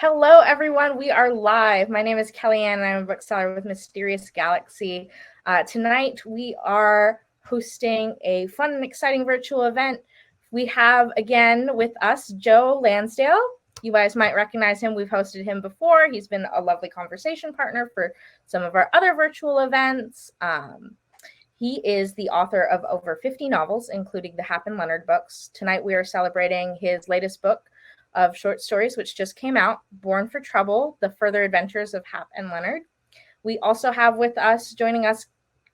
Hello, everyone. We are live. My name is Kellyanne, and I'm a bookseller with Mysterious Galaxy. Tonight, we are hosting a fun and exciting virtual event. We have, again, with us, Joe Lansdale. You guys might recognize him. We've hosted him before. He's been a lovely conversation partner for some of our other virtual events. He is the author of over 50 novels, including the Hap and Leonard books. Tonight, we are celebrating his latest book of short stories, which just came out, Born for Trouble, The Further Adventures of Hap and Leonard. We also have with us, joining us,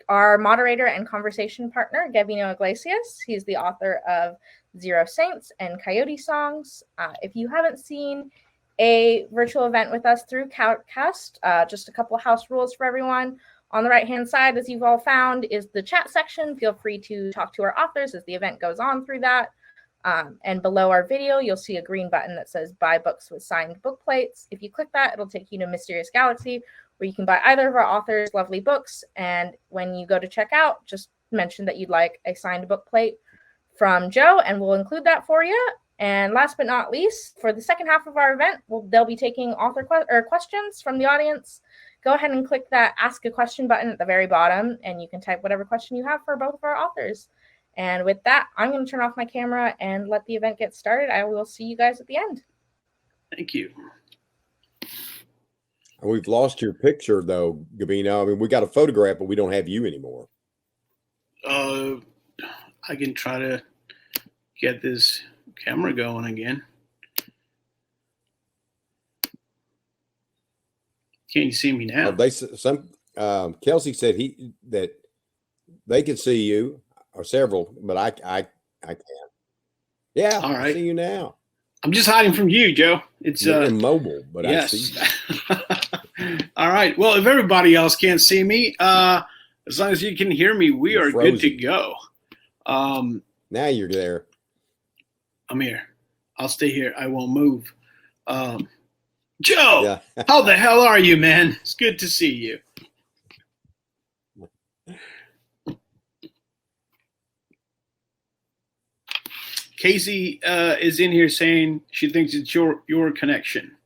our moderator and conversation partner, Gabino Iglesias. He's the author of Zero Saints and Coyote Songs. If you haven't seen a virtual event with us through Coutcast, just a couple of house rules for everyone. On the right-hand side, as you've all found, is the chat section. Feel free to talk to our authors as the event goes on through that. And below our video, you'll see a green button that says buy books with signed book plates. If you click that, it'll take you to Mysterious Galaxy, where you can buy either of our authors' lovely books. And when you go to check out, just mention that you'd like a signed book plate from Joe, and we'll include that for you. And last but not least, for the second half of our event, they'll be taking author questions from the audience. Go ahead and click that Ask a Question button at the very bottom, and you can type whatever question you have for both of our authors. And with that, I'm going to turn off my camera and let the event get started. I will see you guys at the end. Thank you. We've lost your picture, though, Gabino. I mean, we got a photograph, but we don't have you anymore. I can try to get this camera going again. Can you see me now? Kelsey said that they can see you. Or several, but I can't. Yeah, all right. I see you now. I'm just hiding from you, Joe. It's immobile, but yes. I see you. All right. Well, if everybody else can't see me, as long as you can hear me, You're frozen. Good to go. Now you're there. I'm here. I'll stay here. I won't move. Joe, yeah. How the hell are you, man? It's good to see you. Casey is in here saying she thinks it's your connection.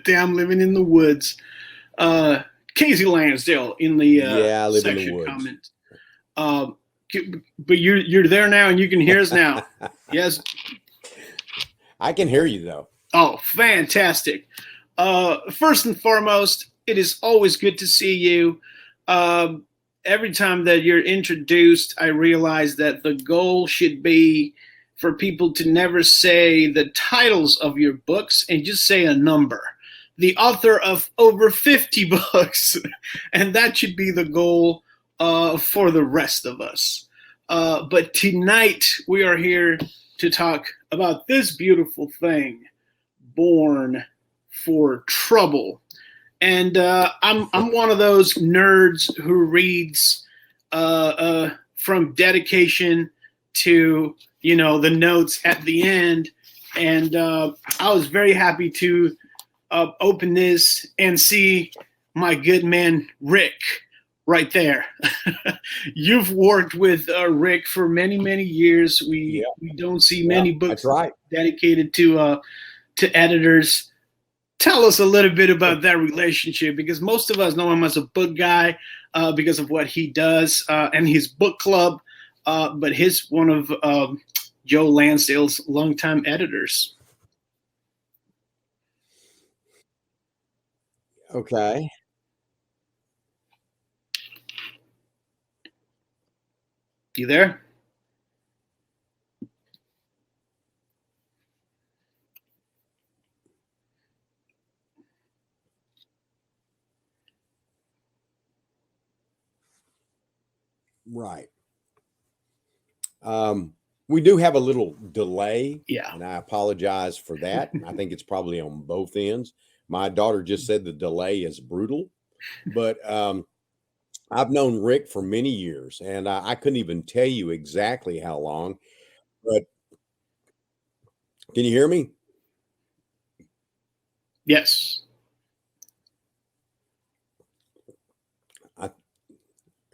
Damn, living in the woods. Casey Lansdale in the section in the woods. Comments. But you're there now and you can hear us now. Yes. I can hear you though. Oh, fantastic. First and foremost, it is always good to see you. Every time that you're introduced, I realize that the goal should be for people to never say the titles of your books and just say a number. The author of over 50 books, and that should be the goal for the rest of us. But tonight, we are here to talk about this beautiful thing, Born for Trouble. And I'm one of those nerds who reads from dedication to, the notes at the end. And I was very happy to open this and see my good man, Rick, right there. You've worked with Rick for many, many years. We don't see many books dedicated to editors. Tell us a little bit about that relationship, because most of us know him as a book guy because of what he does and his book club, but he's one of Joe Lansdale's longtime editors. Okay. You there? Right. We do have a little delay. Yeah. And I apologize for that. I think it's probably on both ends. My daughter just said the delay is brutal, but I've known Rick for many years, and I couldn't even tell you exactly how long, but can you hear me? Yes.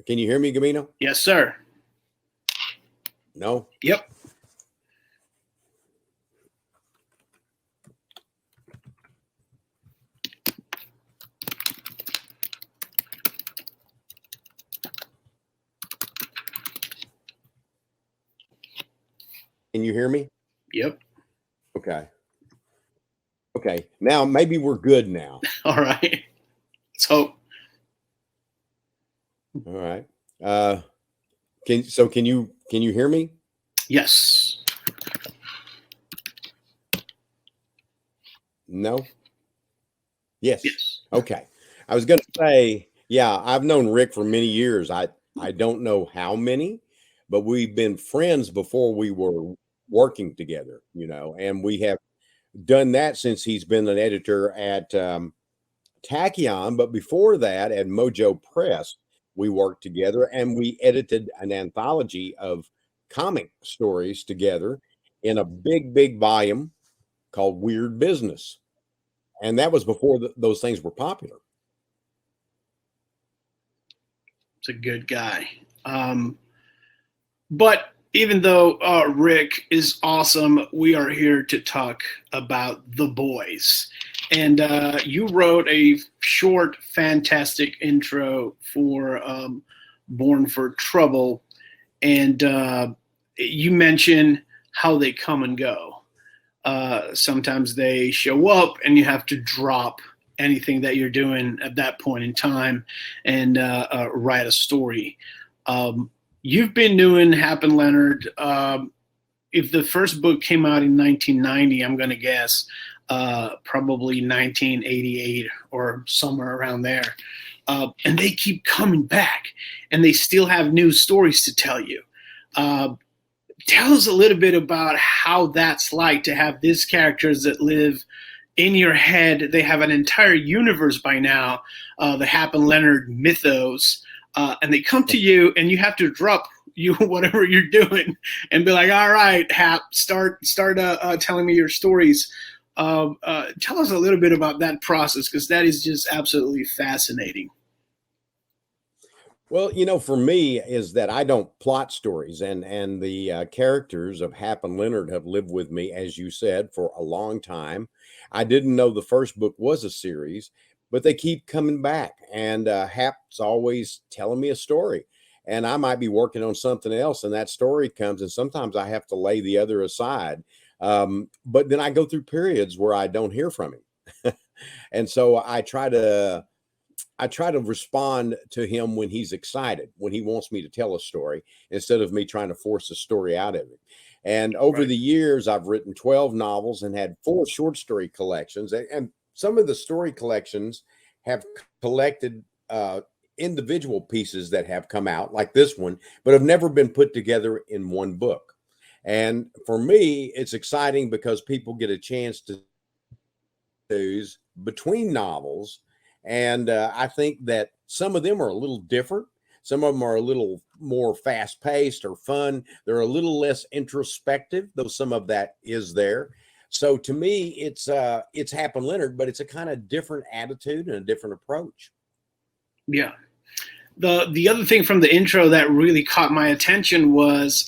Can you hear me, Gabino? Yes, sir. No? Yep. Can you hear me? Yep. Okay. Okay. Now maybe we're good now. All right. Let's hope. All right. Can you hear me? Yes. No? Yes. Yes. Okay. I was going to say, yeah, I've known Rick for many years. I don't know how many, but we've been friends before we were working together, you know, and we have done that since he's been an editor at Tachyon. But before that, at Mojo Press, we worked together and we edited an anthology of comic stories together in a big volume called Weird Business. And that was before those things were popular. It's a good guy. But even though Rick is awesome, we are here to talk about The Boys. And you wrote a short, fantastic intro for Born for Trouble. And you mentioned how they come and go. Sometimes they show up and you have to drop anything that you're doing at that point in time and write a story. You've been doing Hap and Leonard. If the first book came out in 1990, I'm going to guess probably 1988 or somewhere around there. And they keep coming back and they still have new stories to tell you. Tell us a little bit about how that's like to have these characters that live in your head. They have an entire universe by now, the Hap and Leonard mythos, and they come to you and you have to drop whatever you're doing and be like, all right, Hap, start telling me your stories. Tell us a little bit about that process, because that is just absolutely fascinating. Well, you know, for me is that I don't plot stories, and the characters of Hap and Leonard have lived with me, as you said, for a long time. I didn't know the first book was a series, but they keep coming back, and Hap's always telling me a story, and I might be working on something else, and that story comes, and sometimes I have to lay the other aside. But then I go through periods where I don't hear from him, and so I try to respond to him when he's excited, when he wants me to tell a story, instead of me trying to force a story out of him. And over the years, I've written 12 novels and had 4 short story collections. And some of the story collections have collected individual pieces that have come out, like this one, but have never been put together in one book. And for me, it's exciting because people get a chance to choose between novels. And I think that some of them are a little different. Some of them are a little more fast paced or fun. They're a little less introspective, though some of that is there. So to me, it's Hap and Leonard, but it's a kind of different attitude and a different approach. Yeah. The other thing from the intro that really caught my attention was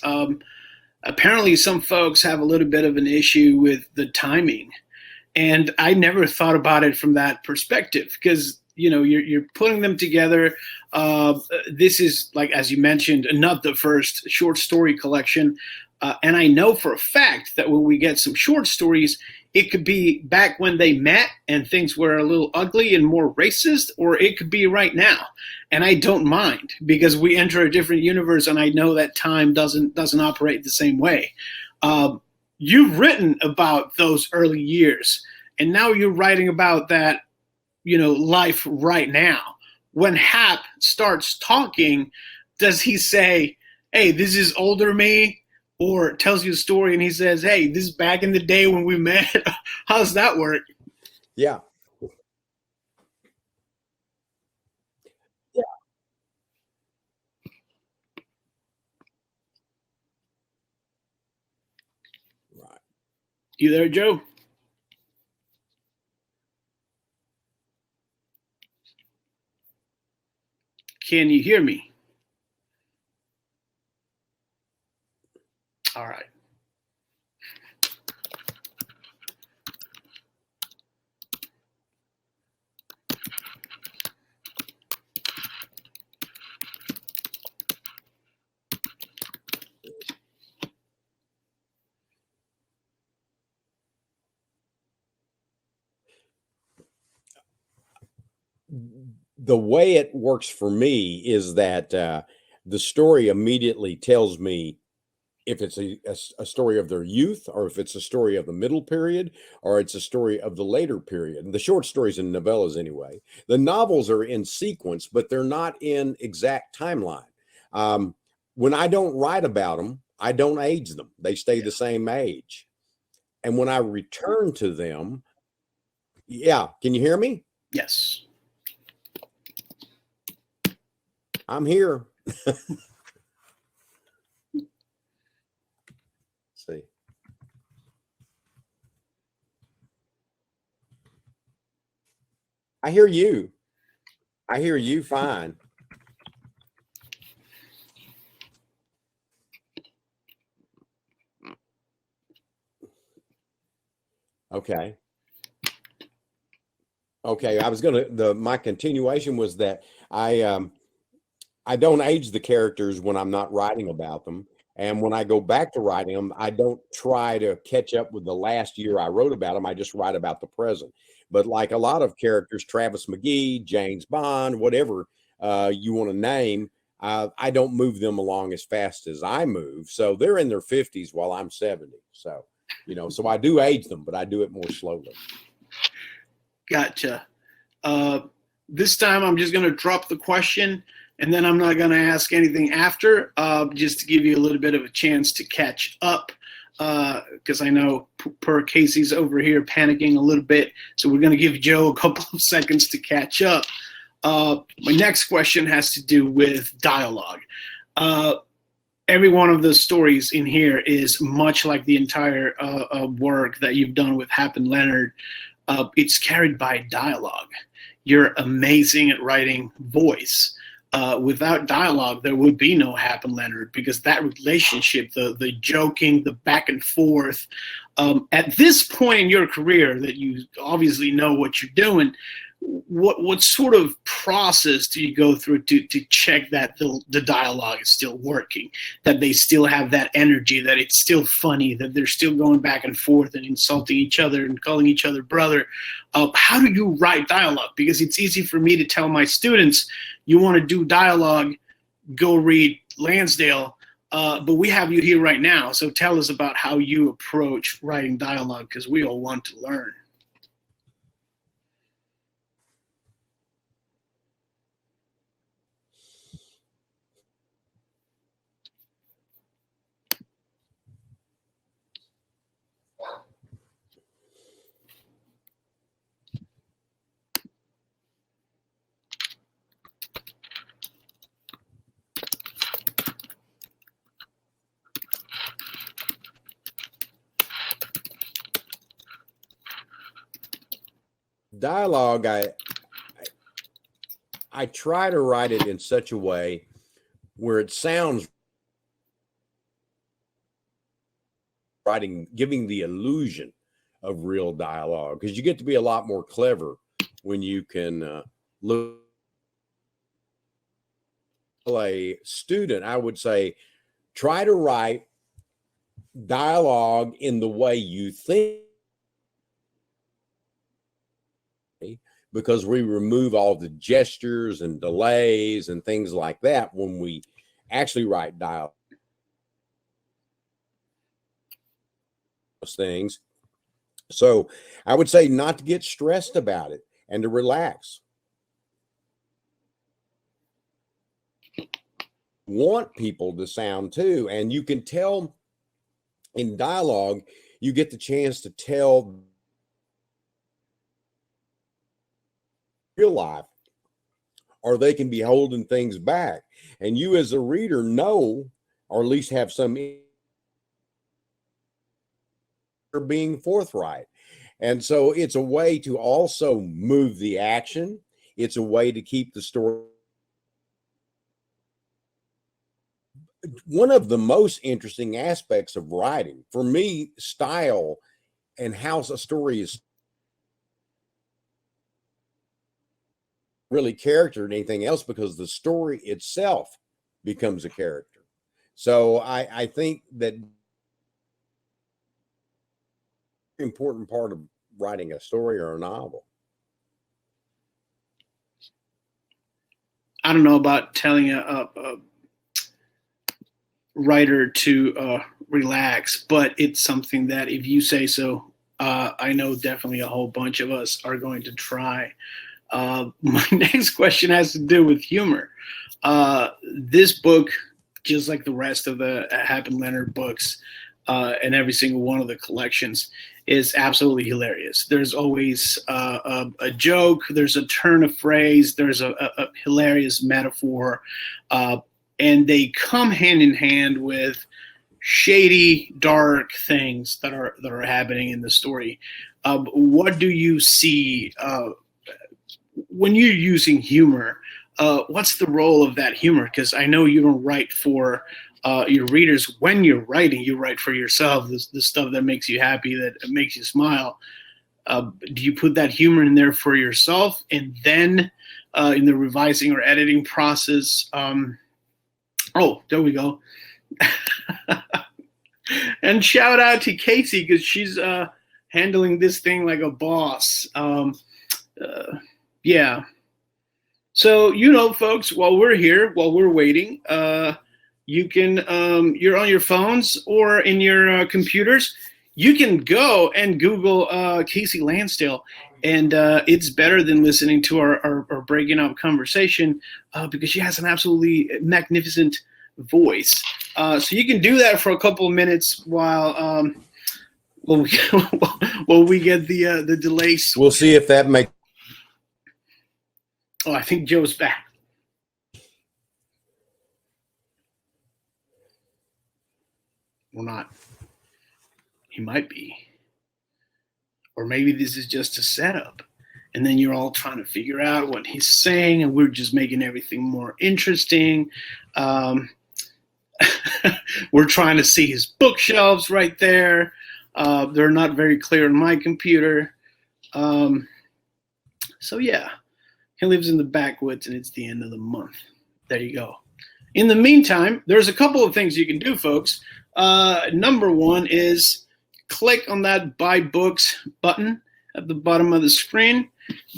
apparently some folks have a little bit of an issue with the timing. And I never thought about it from that perspective, because, you know, you're putting them together. This is, like, as you mentioned, not the first short story collection. And I know for a fact that when we get some short stories, it could be back when they met and things were a little ugly and more racist, or it could be right now. And I don't mind, because we enter a different universe and I know that time doesn't operate the same way. You've written about those early years, and now you're writing about that, you know, life right now. When Hap starts talking, does he say, hey, this is older me? Or tells you a story and he says, hey, this is back in the day when we met? How does that work? Yeah. Yeah. Right. You there, Joe? Can you hear me? the way it works for me is that the story immediately tells me if it's a story of their youth, or if it's a story of the middle period, or it's a story of the later period. And the short stories and novellas anyway. The novels are in sequence, but they're not in exact timeline. When I don't write about them, I don't age them. They stay the same age. And when I return to them, yeah, can you hear me? Yes. I'm here. See. I hear you. I hear you fine. Okay. Okay, I was gonna my continuation was that I don't age the characters when I'm not writing about them. And when I go back to writing them, I don't try to catch up with the last year I wrote about them. I just write about the present. But like a lot of characters, Travis McGee, James Bond, whatever you want to name, I don't move them along as fast as I move. So they're in their 50s while I'm 70. So, so I do age them, but I do it more slowly. Gotcha. This time I'm just going to drop the question, and then I'm not going to ask anything after, just to give you a little bit of a chance to catch up, because I know per Casey's over here panicking a little bit. So we're going to give Joe a couple of seconds to catch up. My next question has to do with dialogue. Every one of the stories in here is much like the entire work that you've done with Hap and Leonard. It's carried by dialogue. You're amazing at writing voice. Without dialogue, there would be no Hap and Leonard, because that relationship, the joking, the back and forth, at this point in your career that you obviously know what you're doing, what sort of process do you go through to check that the dialogue is still working, that they still have that energy, that it's still funny, that they're still going back and forth and insulting each other and calling each other brother? How do you write dialogue? Because it's easy for me to tell my students, you want to do dialogue, go read Lansdale, but we have you here right now. So tell us about how you approach writing dialogue, because we all want to learn. Dialogue, I try to write it in such a way where it sounds giving the illusion of real dialogue, because you get to be a lot more clever when you can look. A student, I would say, try to write dialogue in the way you think, because we remove all the gestures and delays and things like that when we actually write dialogue. Things. So I would say not to get stressed about it and to relax. Want people to sound too, and you can tell in dialogue, you get the chance to tell real life, or they can be holding things back, and you as a reader know, or at least have some being forthright. And so it's a way to also move the action. It's a way to keep the story. One of the most interesting aspects of writing, for me, style and how a story is really character and anything else, because the story itself becomes a character. So I think that important part of writing a story or a novel. I don't know about telling a writer to relax, but it's something that if you say so, I know definitely a whole bunch of us are going to try. My next question has to do with humor. This book, just like the rest of the Hap and Leonard books, and every single one of the collections, is absolutely hilarious. There's always a joke, there's a turn of phrase, there's a hilarious metaphor, and they come hand in hand with shady, dark things that are happening in the story. What do you see when you're using humor? What's the role of that humor? Because I know you don't write for your readers. When you're writing, you write for yourself, the stuff that makes you happy, that makes you smile. Do you put that humor in there for yourself, and then in the revising or editing process? Oh, there we go. And shout out to Casey, because she's handling this thing like a boss. Yeah. So, you know, folks, while we're here, while we're waiting, you can, you're on your phones or in your computers, you can go and Google Casey Lansdale. And it's better than listening to our breaking up conversation because she has an absolutely magnificent voice. So you can do that for a couple of minutes while we get the delays. We'll see if that makes. Oh, I think Joe's back. Or not. He might be. Or maybe this is just a setup. And then you're all trying to figure out what he's saying, and we're just making everything more interesting. We're trying to see his bookshelves right there. They're not very clear on my computer. So yeah, he lives in the backwoods and it's the end of the month. There you go. In the meantime, there's a couple of things you can do, folks. Number one is click on that buy books button at the bottom of the screen,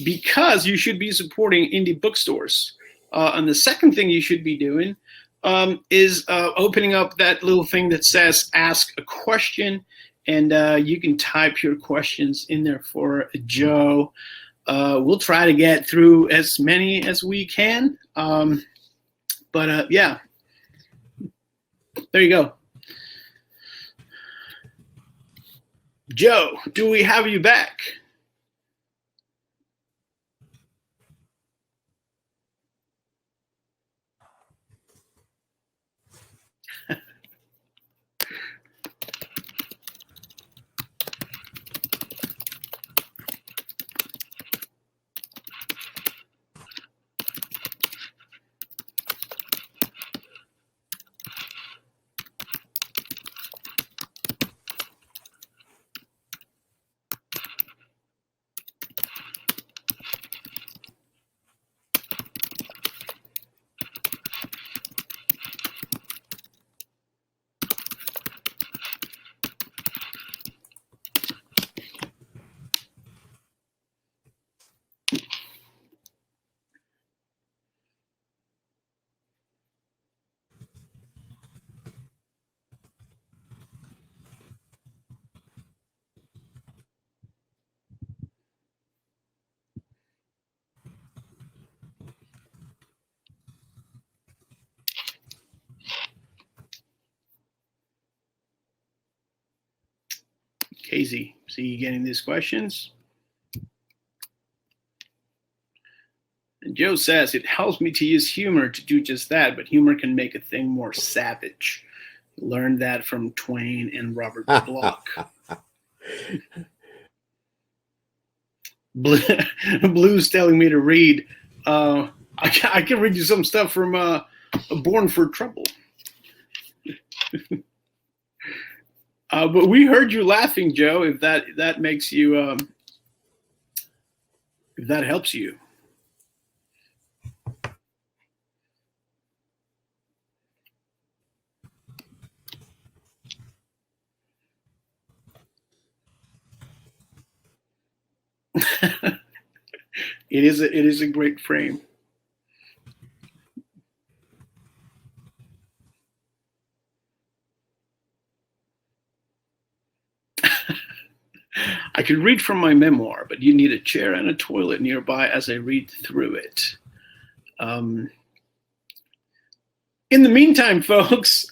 because you should be supporting indie bookstores. And the second thing you should be doing is opening up that little thing that says ask a question, and you can type your questions in there for Joe. We'll try to get through as many as we can. But yeah, there you go. Joe, do we have you back? Casey, see you getting these questions? And Joe says, it helps me to use humor to do just that, but humor can make a thing more savage. Learned that from Twain and Robert Bloch. Blue's telling me to read. I can read you some stuff from Born for Trouble. But we heard you laughing, Joe. If that makes you, if that helps you. It is a great frame. could read from my memoir, but you need a chair and a toilet nearby as I read through it. In the meantime, folks,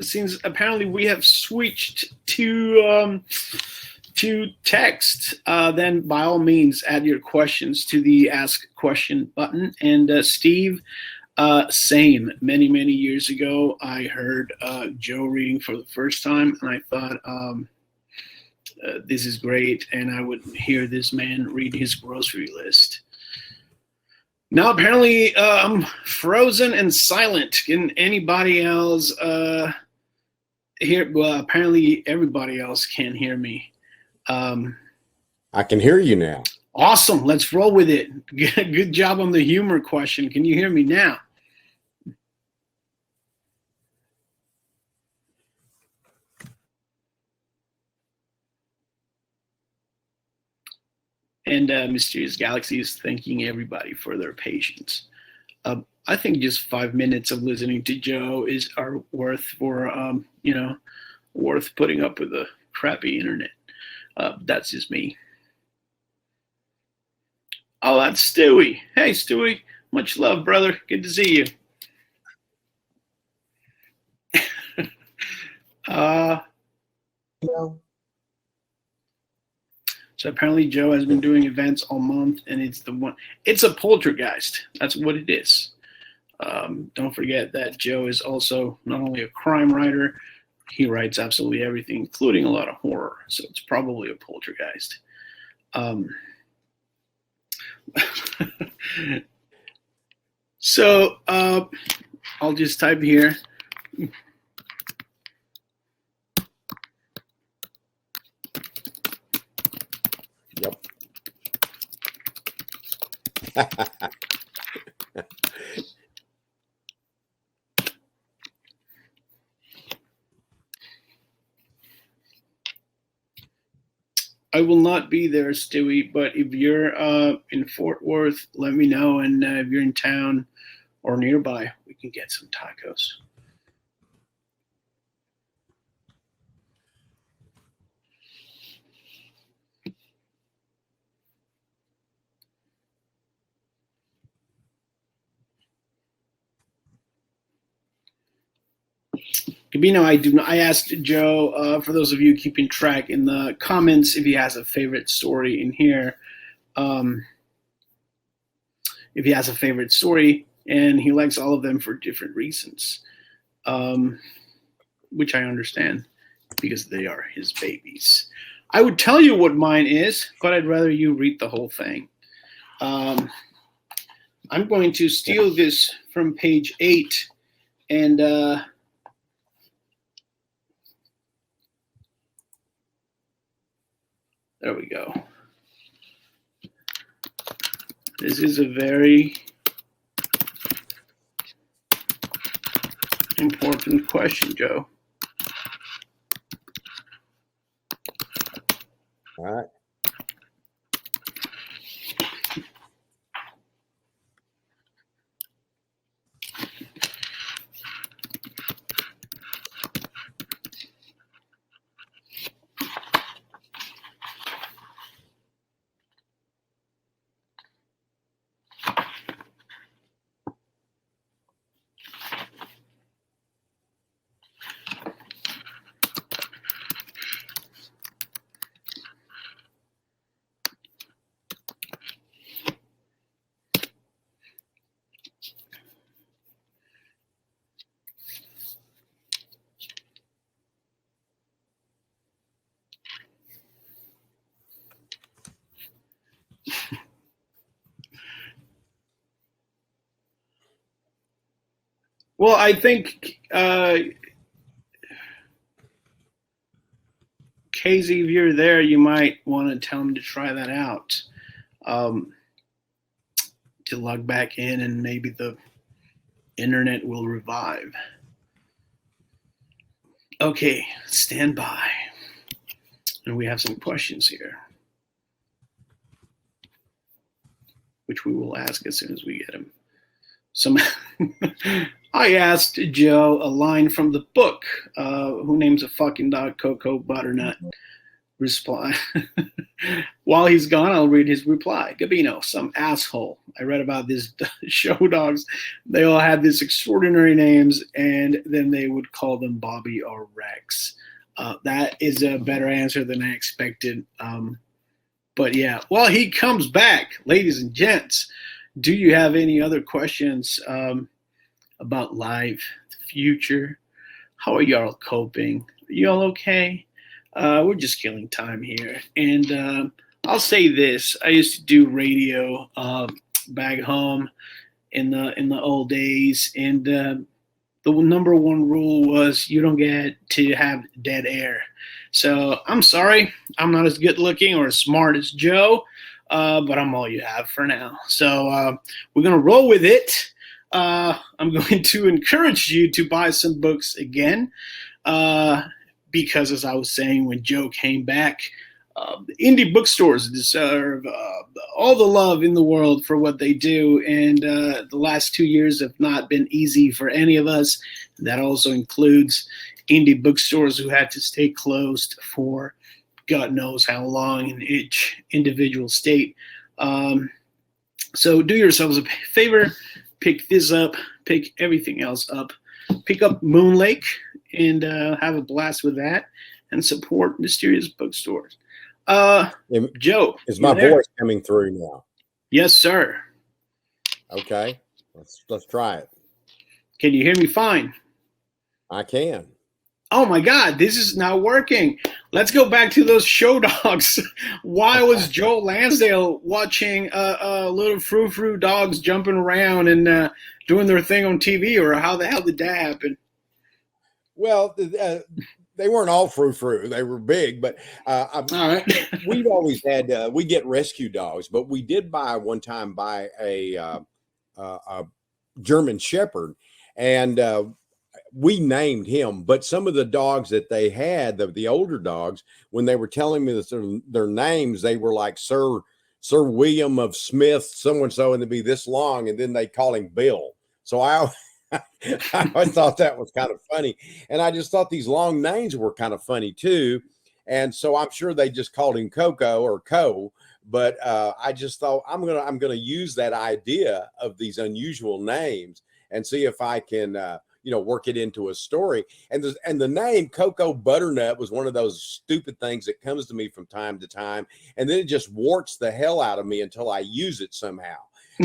since apparently we have switched to text, then by all means add your questions to the Ask Question button. And Steve, same. Many years ago, I heard Joe reading for the first time, and I thought, this is great, and I would hear this man read his grocery list. Now apparently I'm frozen and silent. Can anybody else hear? Well, apparently everybody else can't hear me. I can hear you now. Awesome. Let's roll with it. Good job on the humor question. Can you hear me now? And Mysterious Galaxy is thanking everybody for their patience. I think just 5 minutes of listening to Joe are worth worth putting up with a crappy internet. That's just me. Oh, that's Stewie. Hey, Stewie. Much love, brother. Good to see you. So apparently Joe has been doing events all month, and it's a poltergeist. That's what it is. Don't forget that Joe is also not only a crime writer, he writes absolutely everything, including a lot of horror. So it's probably a poltergeist. So I'll just type here. Yep. I will not be there, Stewie, but if you're in Fort Worth, let me know. And if you're in town or nearby, we can get some tacos. Gabino, I asked Joe, for those of you keeping track in the comments, if he has a favorite story in here. If he has a favorite story, and he likes all of them for different reasons, which I understand because they are his babies. I would tell you what mine is, but I'd rather you read the whole thing. I'm going to steal this from page 8 and there we go. This is a very important question, Joe. All right. Well, I think, Casey, if you're there, you might want to tell him to try that out, to log back in, and maybe the internet will revive. Okay, stand by. And we have some questions here, which we will ask as soon as we get them. I asked Joe a line from the book, Who Names a Fucking Dog Cocoa Butternut? Respond. While he's gone, I'll read his reply. Gabino, some asshole. I read about these show dogs. They all had these extraordinary names, and then they would call them Bobby or Rex. That is a better answer than I expected. But yeah, well, he comes back, ladies and gents. Do you have any other questions about life, the future? How are y'all coping? Are y'all okay? We're just killing time here. And I'll say this. I used to do radio back home in the old days. And the number one rule was you don't get to have dead air. So I'm sorry. I'm not as good looking or as smart as Joe, but I'm all you have for now. So we're going to roll with it. I'm going to encourage you to buy some books again. Because, as I was saying, when Joe came back, the indie bookstores deserve all the love in the world for what they do. And the last 2 years have not been easy for any of us. That also includes indie bookstores who had to stay closed for God knows how long in each individual state. So do yourselves a favor, pick this up, pick everything else up, pick up Moon Lake, and have a blast with that, and support mysterious bookstores. Joe, is my voice coming through now? Yes, sir. Okay, let's try it. Can you hear me fine? I can. Oh my God, this is not working. Let's go back to those show dogs. Why was Joe Lansdale watching little frou-frou dogs jumping around and doing their thing on TV, or how the hell did that happen? Well, they weren't all frou-frou. They were big, but all right. We've always had, we get rescue dogs, but we did one time buy a German Shepherd, and we named him. But some of the dogs that they had, the older dogs, when they were telling me their names, they were like Sir William of Smith, so-and-so, and they'd be this long, and then they call him Bill. So I thought that was kind of funny. And I just thought these long names were kind of funny too. And so I'm sure they just called him Coco or Co. But I just thought I'm gonna use that idea of these unusual names and see if I can work it into a story. And the name Cocoa Butternut was one of those stupid things that comes to me from time to time, and then it just warts the hell out of me until I use it somehow.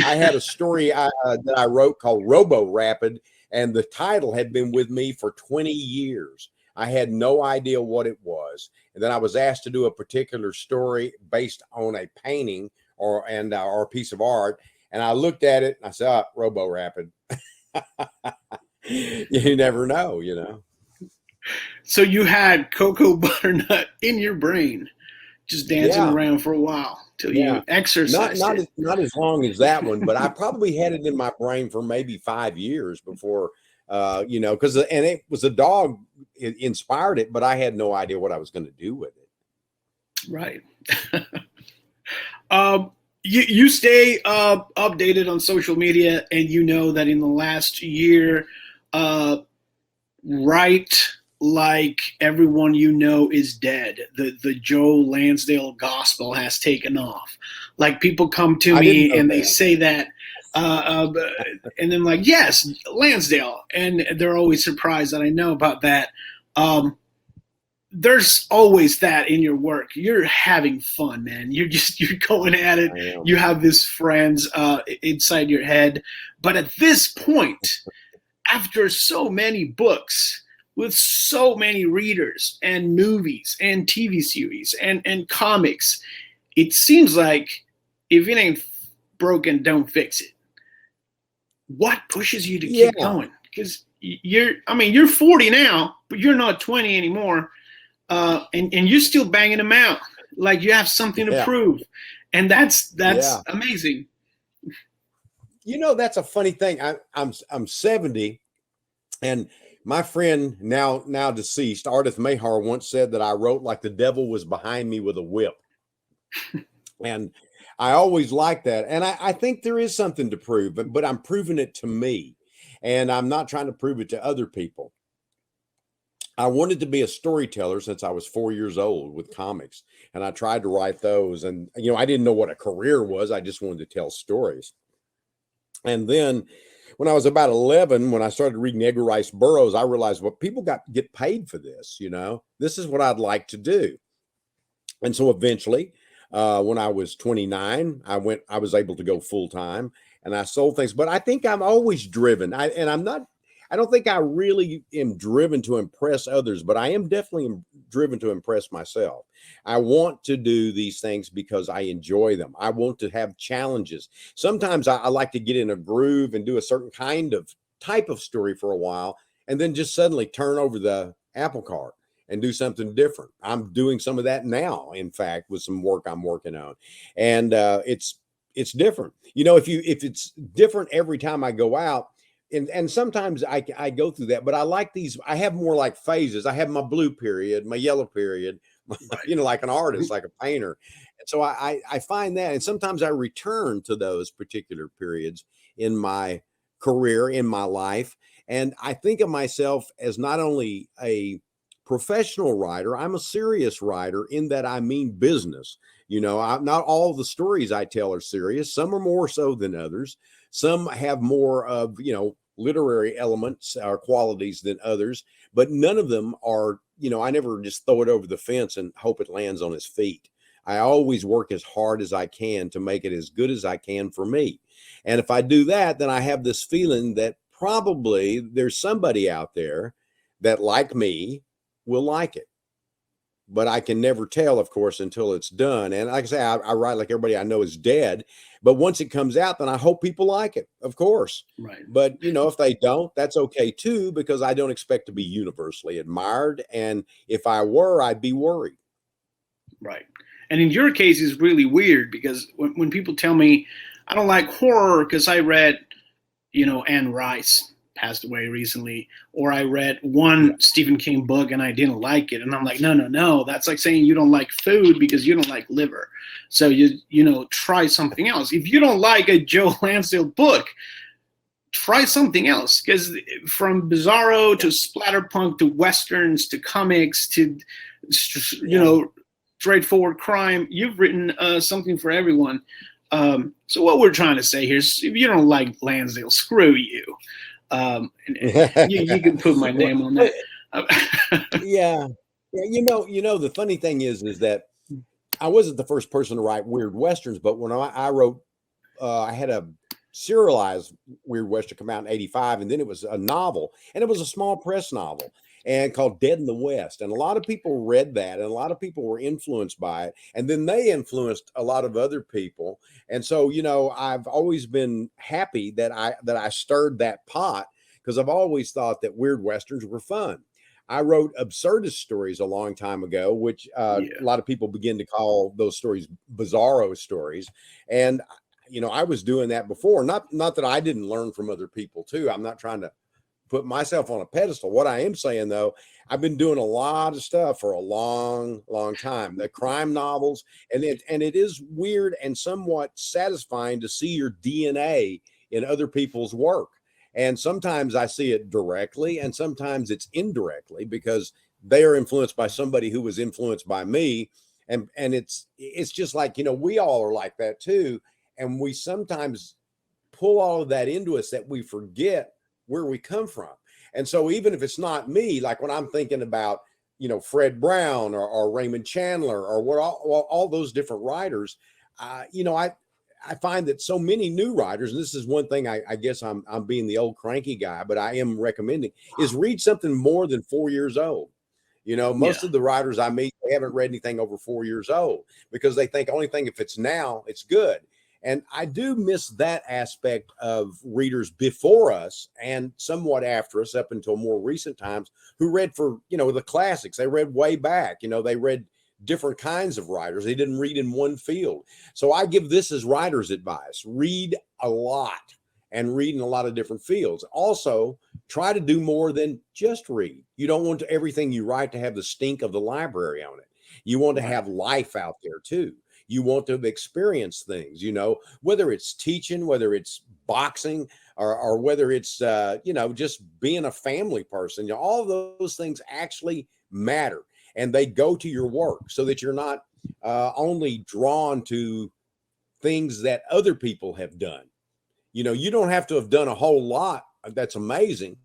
I had a story that I wrote called Robo Rapid, and the title had been with me for 20 years. I had no idea what it was. And then I was asked to do a particular story based on a painting or a piece of art. And I looked at it and I said, Robo Rapid. You never know, So you had Cocoa Butternut in your brain, just dancing around for a while till you exercised it. Not as long as that one, but I probably had it in my brain for maybe 5 years before, because it was a dog, it inspired it, but I had no idea what I was going to do with it. Right. You stay updated on social media, and you know that in the last year, right like everyone is dead, the Joe Lansdale gospel has taken off. Like, people come to me and they say that, and then like, yes, Lansdale, and they're always surprised that I know about that. There's always that in your work. You're having fun, man. You're going at it. You have this friends inside your head. But at this point, after so many books, with so many readers and movies and TV series and comics, it seems like if it ain't broken, don't fix it. What pushes you to keep going? Because you're 40 now, but you're not 20 anymore. And you're still banging them out. Like, you have something to prove. And that's amazing. That's a funny thing. I'm 70, and my friend, now deceased, Ardith Mahar, once said that I wrote like the devil was behind me with a whip. And I always like that. And I think there is something to prove, but I'm proving it to me. And I'm not trying to prove it to other people. I wanted to be a storyteller since I was 4 years old with comics, and I tried to write those. And, I didn't know what a career was. I just wanted to tell stories. And then when I was about 11, when I started reading Edgar Rice Burroughs, I realized, well, people get paid for this. This is what I'd like to do. And so eventually, when I was 29, I was able to go full time, and I sold things. But I think I'm always driven. I don't think I really am driven to impress others, but I am definitely driven to impress myself. I want to do these things because I enjoy them. I want to have challenges. Sometimes I like to get in a groove and do a certain type of story for a while, and then just suddenly turn over the apple cart and do something different. I'm doing some of that now, in fact, with some work I'm working on. And it's different. If it's different every time I go out, and sometimes I go through that, but I like these. I have more like phases. I have my blue period, my yellow period, like an artist, like a painter. And so I find that, and sometimes I return to those particular periods in my career, in my life. And I think of myself as not only a professional writer, I'm a serious writer in that I mean business. Not all the stories I tell are serious. Some are more so than others. Some have more of, literary elements or qualities than others, but none of them are, I never just throw it over the fence and hope it lands on its feet. I always work as hard as I can to make it as good as I can for me. And if I do that, then I have this feeling that probably there's somebody out there that, like me, will like it. But I can never tell, of course, until it's done. And like I say, I write like everybody I know is dead. But once it comes out, then I hope people like it, of course. Right. But, if they don't, that's okay, too, because I don't expect to be universally admired. And if I were, I'd be worried. Right. And in your case, it's really weird because when people tell me I don't like horror because I read, Anne Rice passed away recently, or I read one Stephen King book and I didn't like it, and I'm like, no, that's like saying you don't like food because you don't like liver. So try something else. If you don't like a Joe Lansdale book, try something else, because from bizarro to splatterpunk to westerns to comics to straightforward crime, you've written something for everyone. So what we're trying to say here is, if you don't like Lansdale, screw you. You can put my name on that. Yeah. The funny thing is that I wasn't the first person to write weird westerns, but when I wrote, I had a serialized weird western come out in '85, and then it was a novel, and it was a small press novel, and called Dead in the West. And a lot of people read that, and a lot of people were influenced by it, and then they influenced a lot of other people. And so, I've always been happy that I stirred that pot, because I've always thought that weird westerns were fun. I wrote absurdist stories a long time ago, which a lot of people begin to call those stories bizarro stories. And I was doing that before. Not that I didn't learn from other people too. I'm not trying to put myself on a pedestal. What I am saying, though, I've been doing a lot of stuff for a long, long time. The crime novels, and it is weird and somewhat satisfying to see your DNA in other people's work. And sometimes I see it directly, and sometimes it's indirectly, because they are influenced by somebody who was influenced by me. And it's just like, we all are like that too. And we sometimes pull all of that into us that we forget where we come from. And so even if it's not me, like when I'm thinking about, Fred Brown or Raymond Chandler or all those different writers, I find that so many new writers, and this is one thing I guess I'm being the old cranky guy, but I am recommending, is read something more than 4 years old. Most of the writers I meet, they haven't read anything over 4 years old, because they think only thing, if it's now, it's good. And I do miss that aspect of readers before us and somewhat after us, up until more recent times, who read for, the classics. They read way back, they read different kinds of writers. They didn't read in one field. So I give this as writer's advice: read a lot, and read in a lot of different fields. Also, try to do more than just read. You don't want everything you write to have the stink of the library on it. You want to have life out there too. You want to experience things, you know, whether it's teaching, whether it's boxing, or whether it's, you know, just being a family person. You know, all of those things actually matter, and they go to your work so that you're not only drawn to things that other people have done. You know, you don't have to have done a whole lot. That's amazing.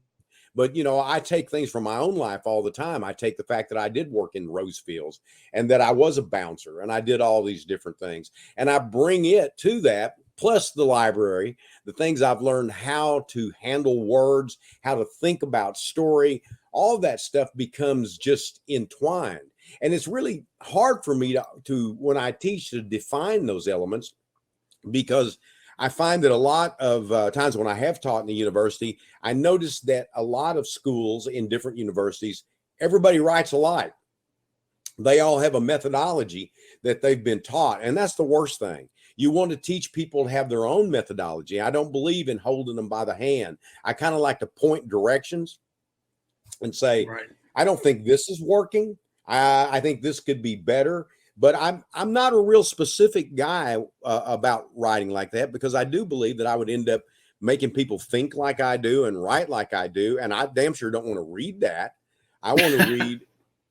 But, you know, I take things from my own life all the time. I take the fact that I did work in rose fields and that I was a bouncer and I did all these different things. And I bring it to that, plus the library, the things I've learned how to handle words, how to think about story, all of that stuff becomes just entwined. And it's really hard for me to when I teach, to define those elements, because I find that a lot of times when I have taught in the university, I noticed that a lot of schools in different universities, everybody writes alike. They all have a methodology that they've been taught, and that's the worst thing. You want to teach people to have their own methodology. I don't believe in holding them by the hand. I kind of like to point directions and say, right, I don't think this is working. I think this could be better. But I'm not a real specific guy about writing like that, because I do believe that I would end up making people think like I do and write like I do. And I damn sure don't want to read that. I want to read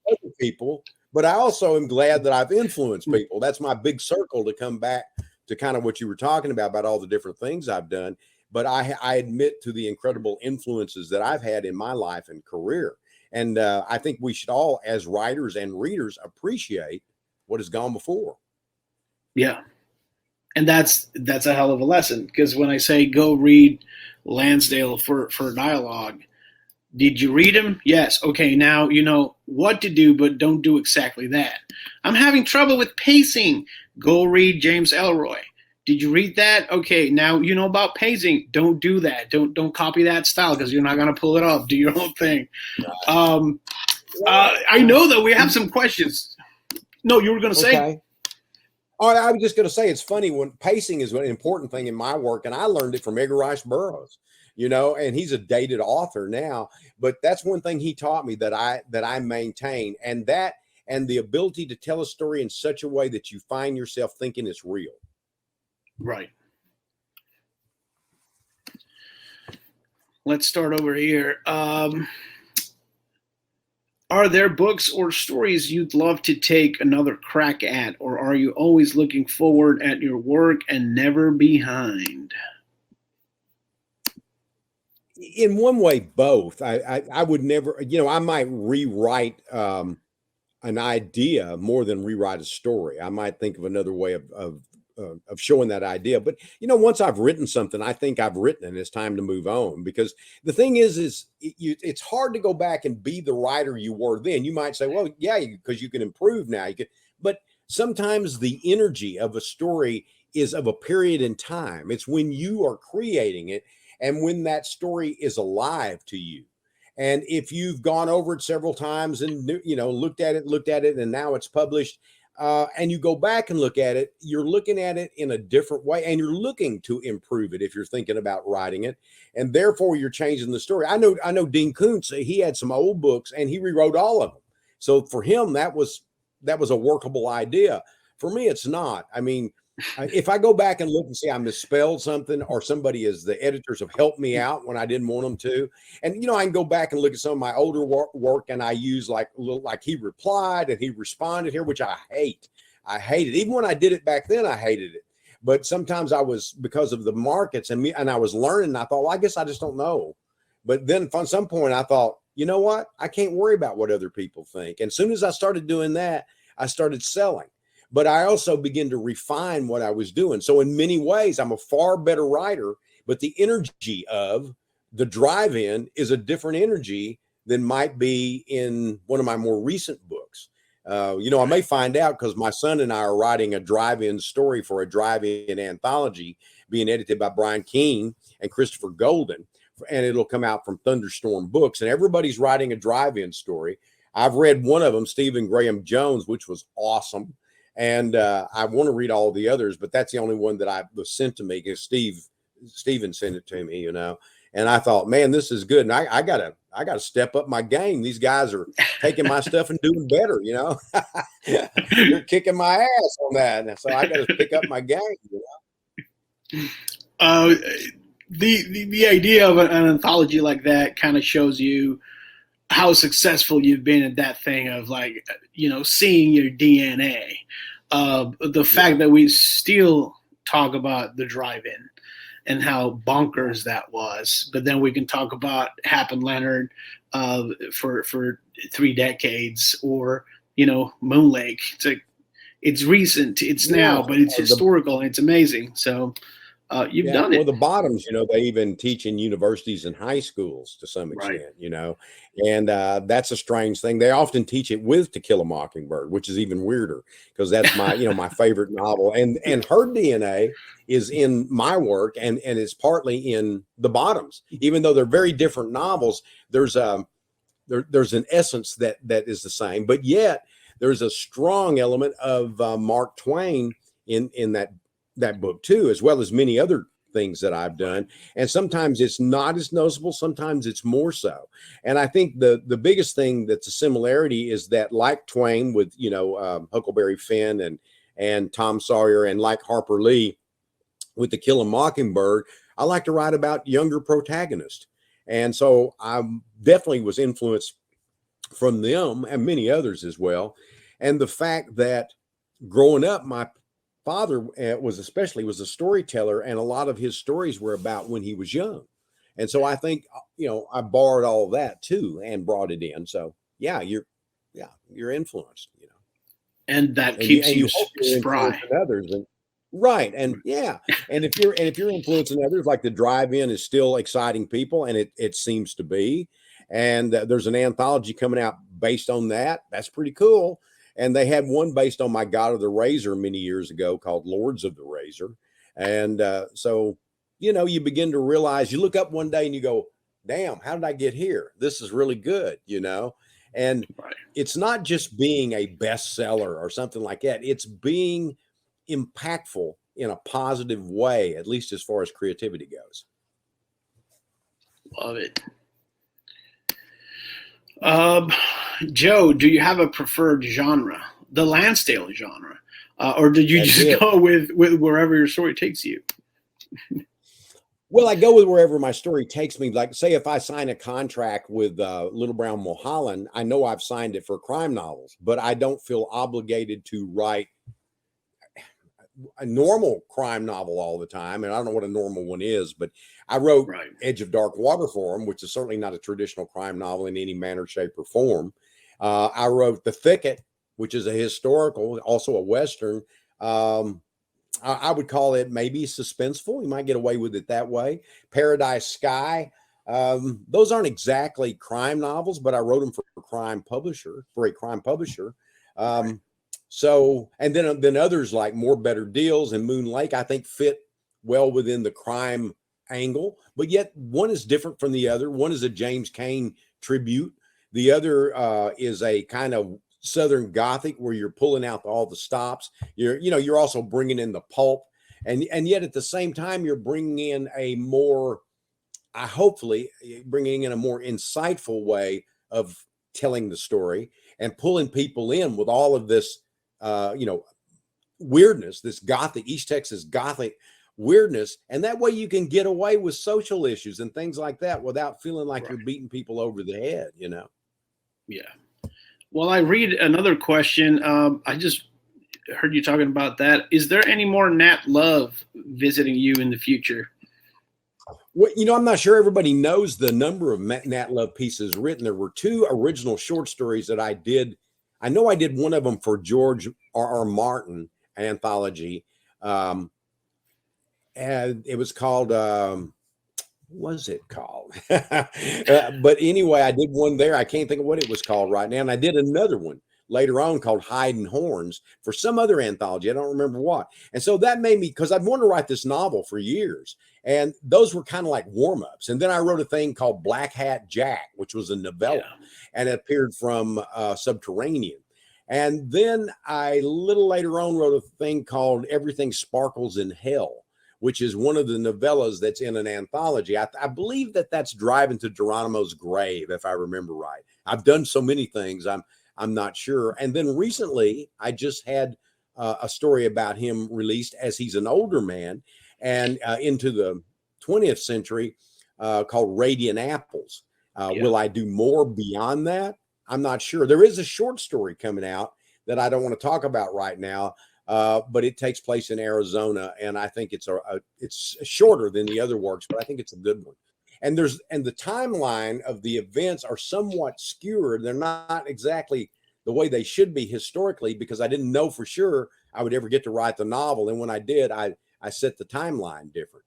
other people, but I also am glad that I've influenced people. That's my big circle to come back to kind of what you were talking about all the different things I've done. But I admit to the incredible influences that I've had in my life and career. And I think we should all, as writers and readers, appreciate what has gone before. Yeah. And that's a hell of a lesson, because when I say go read Lansdale for dialogue, did you read him? Yes. Okay, now you know what to do, but don't do exactly that. I'm having trouble with pacing. Go read James Ellroy. Did you read that? Okay, now you know about pacing. Don't do that. Don't copy that style, because you're not going to pull it off. Do your own thing. I know that we have some questions. No, you were going to say. Okay. Oh, I was just going to say, it's funny, when pacing is an important thing in my work, and I learned it from Edgar Rice Burroughs, you know, and he's a dated author now, but that's one thing he taught me that I maintain, and the ability to tell a story in such a way that you find yourself thinking it's real. Right. Let's start over here. Are there books or stories you'd love to take another crack at, or are you always looking forward at your work and never behind? In one way, both. I would never, you know, I might rewrite an idea more than rewrite a story. I might think of another way of showing that idea. But, you know, once I've written something, I think I've written and it's time to move on, because the thing is it's hard to go back and be the writer you were then. You might say, well, yeah, because you can improve now. But sometimes the energy of a story is of a period in time. It's when you are creating it and when that story is alive to you. And if you've gone over it several times and, you know, looked at it, and now it's published, and you go back and look at it, you're looking at it in a different way, and you're looking to improve it if you're thinking about writing it, and therefore you're changing the story. I know Dean Koontz, he had some old books and he rewrote all of them. So for him, that was a workable idea. For me, it's not. I mean, if I go back and look and see I misspelled something, or the editors have helped me out when I didn't want them to, and, you know, I can go back and look at some of my older work and I use like he replied and he responded here, which I hate. I hate it. Even when I did it back then, I hated it. But sometimes I was, because of the markets and I was learning, and I thought, well, I guess I just don't know. But then at some point I thought, you know what? I can't worry about what other people think. And as soon as I started doing that, I started selling. But I also began to refine what I was doing. So in many ways, I'm a far better writer, but the energy of the drive-in is a different energy than might be in one of my more recent books. You know, I may find out, because my son and I are writing a drive-in story for a drive-in anthology being edited by Brian Keene and Christopher Golden, and it'll come out from Thunderstorm Books, and everybody's writing a drive-in story. I've read one of them, Stephen Graham Jones, which was awesome. And I want to read all the others, but that's the only one that was sent to me, because Steven sent it to me, you know. And I thought, man, this is good. And I gotta step up my game. These guys are taking my stuff and doing better, you know. They're kicking my ass on that. And so I got to pick up my game, you know. The idea of an anthology like that kind of shows you how successful you've been at that thing of, like, you know, seeing your DNA. The fact that we still talk about the drive-in and how bonkers that was, but then we can talk about Hap and Leonard for 3 decades, or, you know, Moon Lake. It's like, it's recent, it's now, but it's historical and it's amazing. So you've done it. Well, the bottoms, you know, they even teach in universities and high schools to some extent, you know, and that's a strange thing. They often teach it with To Kill a Mockingbird, which is even weirder, because that's my, you know, my favorite novel. And her DNA is in my work, and it's partly in the bottoms. Even though they're very different novels, there's an essence that is the same, but yet there's a strong element of Mark Twain in that book too, as well as many other things that I've done. And sometimes it's not as noticeable, sometimes it's more so. And I think the biggest thing that's a similarity is that, like Twain with, you know, Huckleberry Finn and Tom Sawyer, and like Harper Lee with To Kill a Mockingbird, I like to write about younger protagonists. And so I definitely was influenced from them and many others as well. And the fact that growing up, my father was a storyteller, and a lot of his stories were about when he was young. And so I think, you know, I borrowed all of that too and brought it in. So yeah, you're influenced, you know. And that keeps you spry. Others, right. And yeah. And if you're influencing others, like the drive-in is still exciting people, and it seems to be. And there's an anthology coming out based on that. That's pretty cool. And they had one based on my God of the Razor many years ago called Lords of the Razor. And so, you know, you begin to realize, you look up one day and you go, damn, how did I get here? This is really good, you know? And it's not just being a bestseller or something like that. It's being impactful in a positive way, at least as far as creativity goes. Love it. Joe, do you have a preferred genre, the Lansdale genre, or did you just go with wherever your story takes you? Well, I go with wherever my story takes me. Like, say, if I sign a contract with Little Brown Mulholland, I know I've signed it for crime novels, but I don't feel obligated to write a normal crime novel all the time. And I don't know what a normal one is, but I wrote Edge of Dark Water for him, which is certainly not a traditional crime novel in any manner, shape, or form. I wrote The Thicket, which is a historical, also a Western. I would call it maybe suspenseful. You might get away with it that way. Paradise Sky. Those aren't exactly crime novels, but I wrote them for a crime publisher. So, and then others like More Better Deals and Moon Lake, I think fit well within the crime angle, but yet one is different from the other. One is a James Cain tribute. The other is a kind of Southern Gothic where you're pulling out all the stops. You're also bringing in the pulp, and yet at the same time, you're bringing in a more, hopefully bringing in a more insightful way of telling the story and pulling people in with all of this, weirdness, this Gothic, East Texas Gothic weirdness. And that way you can get away with social issues and things like that without feeling like you're beating people over the head, you know? Yeah. Well, I read another question. I just heard you talking about that. Is there any more Nat Love visiting you in the future? Well, I'm not sure everybody knows the number of Nat Love pieces written. There were 2 original short stories that I did. I know I did one of them for George R.R. Martin anthology. And it was called, what was it called? But anyway, I did one there. I can't think of what it was called right now. And I did another one later on called Hiding Horns for some other anthology. I don't remember what. And so that made me, because I'd wanted to write this novel for years. And those were kind of like warm-ups. And then I wrote a thing called Black Hat Jack, which was a novella, and it appeared from Subterranean. And then I, a little later on, wrote a thing called Everything Sparkles in Hell, which is one of the novellas that's in an anthology. I believe that that's Driving to Geronimo's Grave, if I remember right. I've done so many things, I'm not sure. And then recently, I just had a story about him released as he's an older man and into the 20th century called Radiant Apples. Will I do more beyond that? I'm not sure. There is a short story coming out that I don't want to talk about right now, but it takes place in Arizona, and I think it's shorter than the other works, but I think it's a good one. And the timeline of the events are somewhat skewed. They're not exactly the way they should be historically, because I didn't know for sure I would ever get to write the novel. And when I did, I set the timeline different.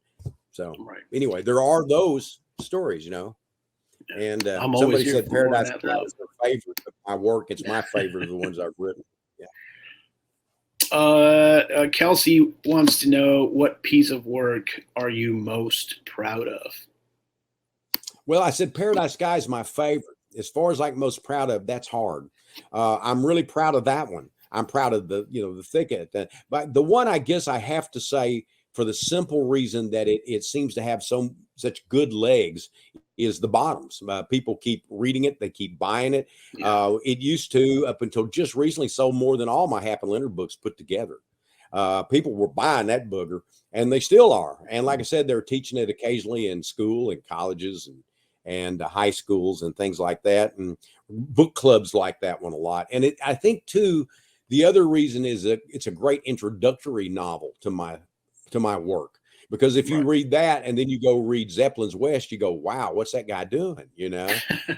So anyway, there are those stories, and somebody said Paradise is their favorite of my work. It's my favorite of the ones I've written. Yeah. Kelsey wants to know, what piece of work are you most proud of? Well, I said Paradise Sky is my favorite. As far as like most proud of, that's hard. I'm really proud of that one. I'm proud of the thicket. But the one I guess I have to say, for the simple reason that it seems to have such good legs, is The Bottoms. People keep reading it. They keep buying it. Yeah. It used to, up until just recently, sold more than all my Hap and Leonard books put together. People were buying that booger, and they still are. And like I said, they're teaching it occasionally in school and colleges and high schools and things like that, and book clubs like that one a lot. And I think too, the other reason is that it's a great introductory novel to my work, because if you read that and then you go read Zeppelin's West, you go, wow, what's that guy doing?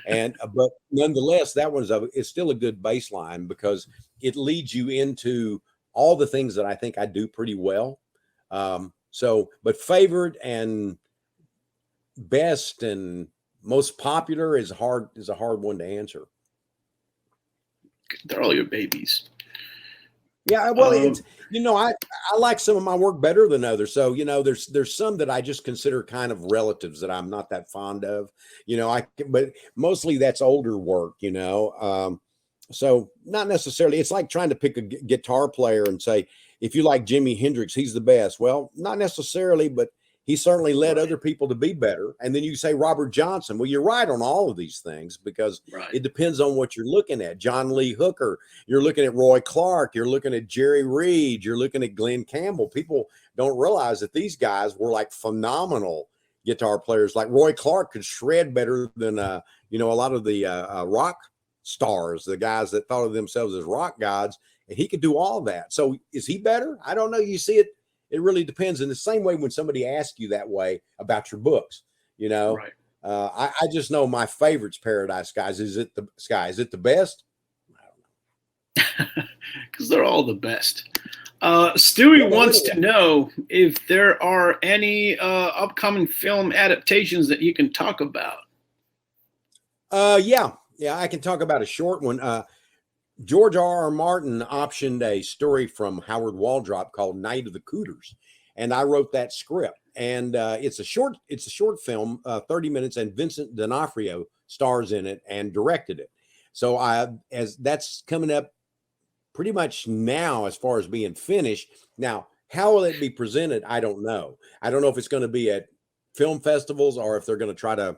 And but nonetheless, that it's still a good baseline, because it leads you into all the things that I think I do pretty well. But favorite and best and most popular is a hard one to answer. They're all your babies. Yeah, well, I like some of my work better than others. So, there's some that I just consider kind of relatives that I'm not that fond of, but mostly that's older work, so not necessarily. It's like trying to pick a guitar player and say, if you like Jimi Hendrix, he's the best. Well, not necessarily, but he certainly led other people to be better. And then you say Robert Johnson. Well, you're right on all of these things, because it depends on what you're looking at. John Lee Hooker, you're looking at Roy Clark, you're looking at Jerry Reed, you're looking at Glenn Campbell. People don't realize that these guys were like phenomenal guitar players. Like Roy Clark could shred better than, a lot of the rock stars, the guys that thought of themselves as rock gods, and he could do all that. So is he better? I don't know. You see it. It really depends. In the same way, when somebody asks you that way about your books, I just know my favorite's Paradise Skies. Is it the best? I don't know. Because they're all the best. Stewie wants to know if there are any upcoming film adaptations that you can talk about. Yeah, I can talk about a short one. George R.R. Martin optioned a story from Howard Waldrop called Night of the Cooters, and I wrote that script. And it's a short film, 30 minutes, and Vincent D'Onofrio stars in it and directed it. So as that's coming up pretty much now as far as being finished. Now, how will it be presented? I don't know. I don't know if it's going to be at film festivals or if they're going to try to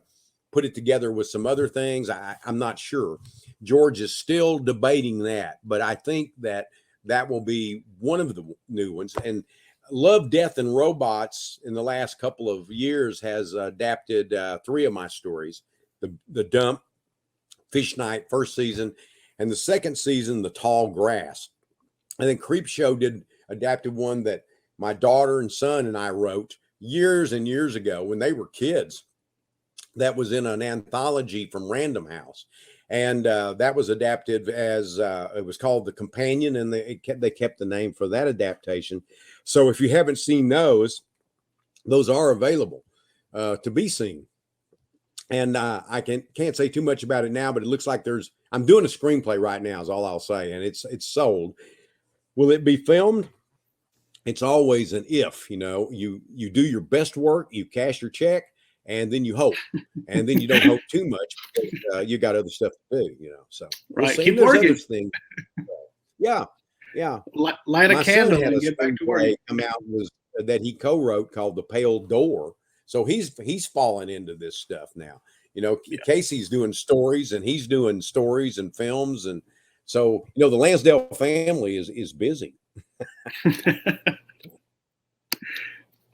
put it together with some other things. I'm not sure. George is still debating that, but I think that will be one of the new ones. And Love, Death, and Robots in the last couple of years has adapted 3 of my stories. The Dump, Fish Night, first season, and the second season, The Tall Grass. And then Creepshow adapted one that my daughter and son and I wrote years and years ago when they were kids. That was in an anthology from Random House. And that was adapted as, it was called The Companion, and they kept the name for that adaptation. So if you haven't seen those are available to be seen. And I can't say too much about it now, but it looks like I'm doing a screenplay right now is all I'll say. And it's sold. Will it be filmed? It's always an if, you do your best work, you cash your check, and then you hope, and then you don't hope too much because you got other stuff to do, So right, keep working. Yeah. Light a candle and get back to work. Come out was that he co-wrote called The Pale Door. So he's fallen into this stuff now. You know, Yeah. Casey's doing stories, and he's doing stories and films, and so you know the Lansdale family is busy.